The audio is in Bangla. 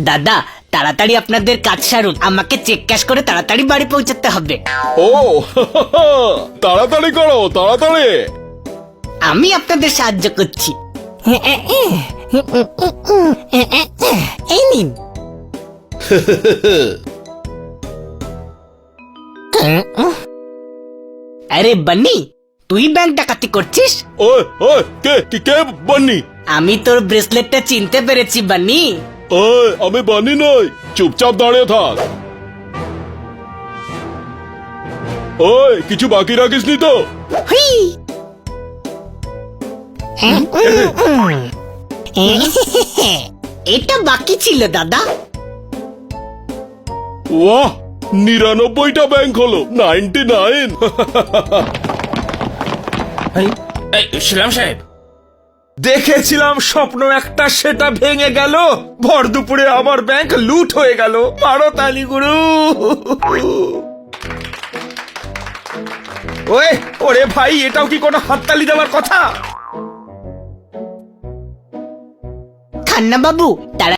দাদা তাড়াতাড়ি আপনাদের কাজ সারুন, আমাকে চেক ক্যাশ করে তাড়াতাড়ি বাড়ি পৌঁছাতে হবে। ও তাড়াতাড়ি করো, তাড়াতাড়ি। আমি আপনাদের সাহায্য করছি। এই নিন। আরে বান্নি, তুই ব্যাংক ডাকাতি করছিস? ওই ওই কে কে কে বান্নি? আমি তোর ব্রেসলেটটা চিনতে পেরেছি বান্নি। ওই আমি বান্নি নই, চুপচাপ দাঁড়িয়ে থাক। ওই কিছু বাকি রাখিসনি তো? হুই। এটা বাকি ছিল দাদা। ওয়াহ, 99টা ব্যাংক হলো, 99। শিলাম সাহেব, দেখেছিলাম স্বপ্ন একটা, সেটা ভেঙে গেল। ভর দুপুরে আমার ব্যাংক লুট হয়ে গেল। মারো তালি গুরু। ওরে ভাই, এটাও কি কোনো হাততালি দেওয়ার কথা? খান্না বাবু তারা